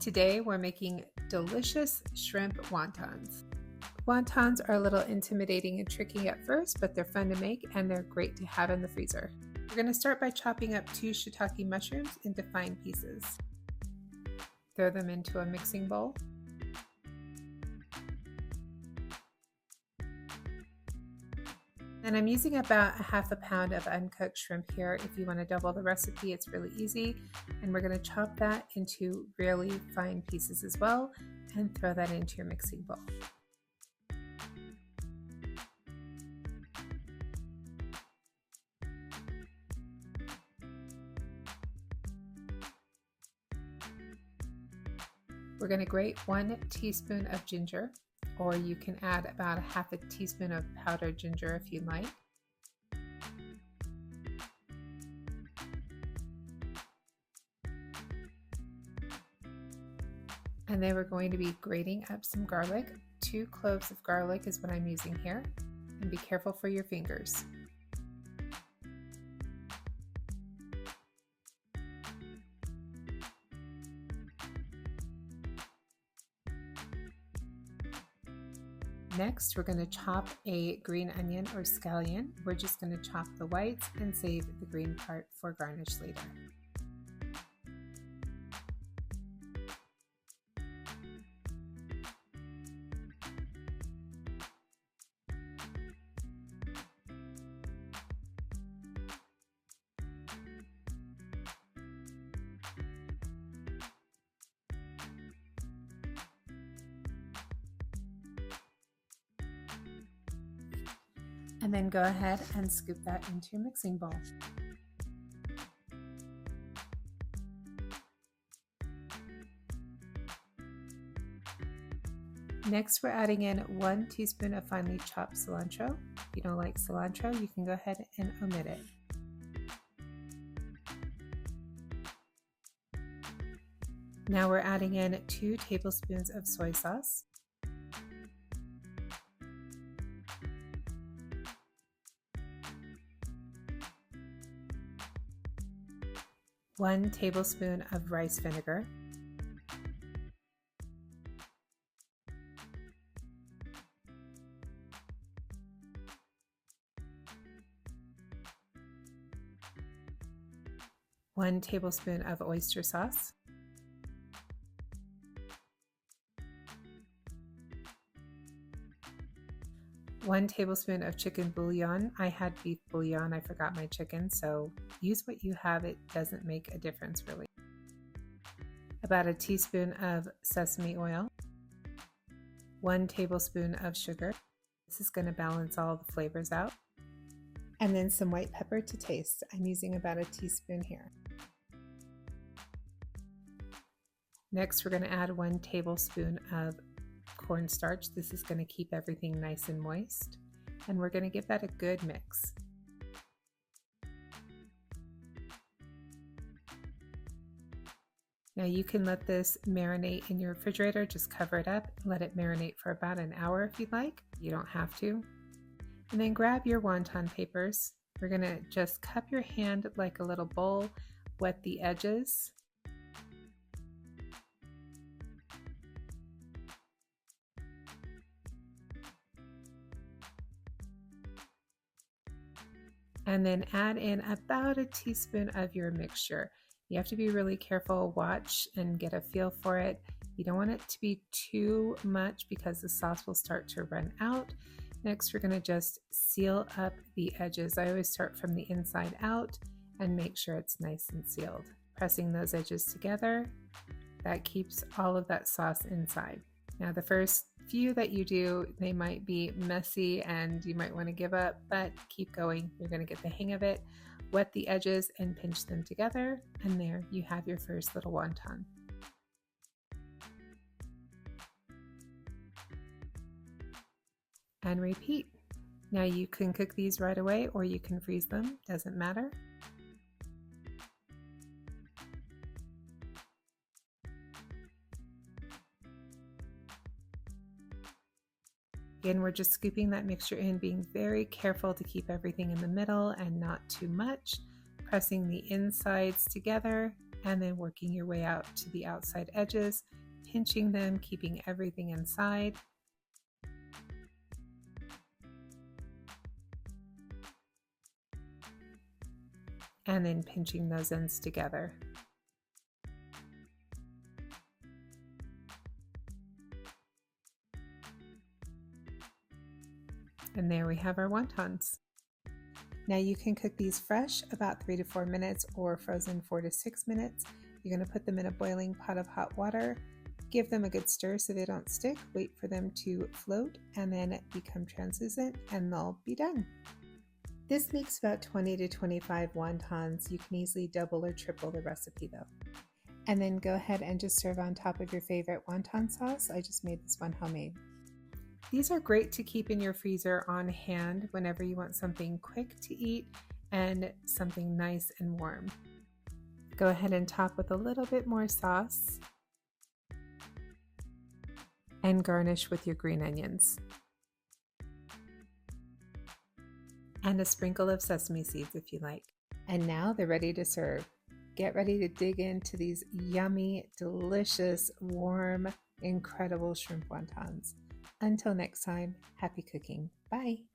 Today we're making delicious shrimp wontons. Wontons are a little intimidating and tricky at first, but they're fun to make and they're great to have in the freezer. We're going to start by chopping up 2 shiitake mushrooms into fine pieces. Throw them into a mixing bowl. And I'm using about 1/2 pound of uncooked shrimp here. If you want to double the recipe, it's really easy. And we're going to chop that into really fine pieces as well and throw that into your mixing bowl. We're going to grate 1 teaspoon of ginger, or you can add about 1/2 teaspoon of powdered ginger if you like. And then we're going to be grating up some garlic. 2 cloves of garlic is what I'm using here, and be careful for your fingers. Next, we're going to chop a green onion or scallion. We're just going to chop the whites and save the green part for garnish later. And then go ahead and scoop that into your mixing bowl. Next, we're adding in 1 teaspoon of finely chopped cilantro. If you don't like cilantro, you can go ahead and omit it. Now we're adding in 2 tablespoons of soy sauce. 1 tablespoon of rice vinegar, 1 tablespoon of oyster sauce, 1 tablespoon of chicken bouillon. I had beef bouillon, I forgot my chicken, so use what you have, it doesn't make a difference really. About 1 teaspoon of sesame oil, 1 tablespoon of sugar. This is going to balance all the flavors out. And then some white pepper to taste. I'm using about 1 teaspoon here. Next, we're going to add 1 tablespoon of cornstarch. This is going to keep everything nice and moist, and we're going to give that a good mix. Now you can let this marinate in your refrigerator, just cover it up, let it marinate for about an hour if you'd like. You don't have to. And then grab your wonton papers. We're going to just cup your hand like a little bowl, wet the edges. And then add in about 1 teaspoon of your mixture. You have to be really careful, watch and get a feel for it. You don't want it to be too much because the sauce will start to run out. Next, we're going to just seal up the edges. I always start from the inside out and make sure it's nice and sealed. Pressing those edges together, that keeps all of that sauce inside. Now the first few that you do, they might be messy and you might want to give up, but keep going. You're going to get the hang of it. Wet the edges and pinch them together, and there you have your first little wonton. And repeat. Now you can cook these right away or you can freeze them, doesn't matter. Again, we're just scooping that mixture in, being very careful to keep everything in the middle and not too much, pressing the insides together and then working your way out to the outside edges, pinching them, keeping everything inside. And then pinching those ends together. And there we have our wontons. Now you can cook these fresh about 3 to 4 minutes or frozen 4 to 6 minutes. You're going to put them in a boiling pot of hot water, give them a good stir so they don't stick, wait for them to float and then become translucent, and they'll be done. This makes about 20 to 25 wontons. You can easily double or triple the recipe though. And then go ahead and just serve on top of your favorite wonton sauce. I just made this one homemade. These are great to keep in your freezer on hand whenever you want something quick to eat and something nice and warm. Go ahead and top with a little bit more sauce and garnish with your green onions. And a sprinkle of sesame seeds if you like. And now they're ready to serve. Get ready to dig into these yummy, delicious, warm, incredible shrimp wontons. Until next time, happy cooking. Bye.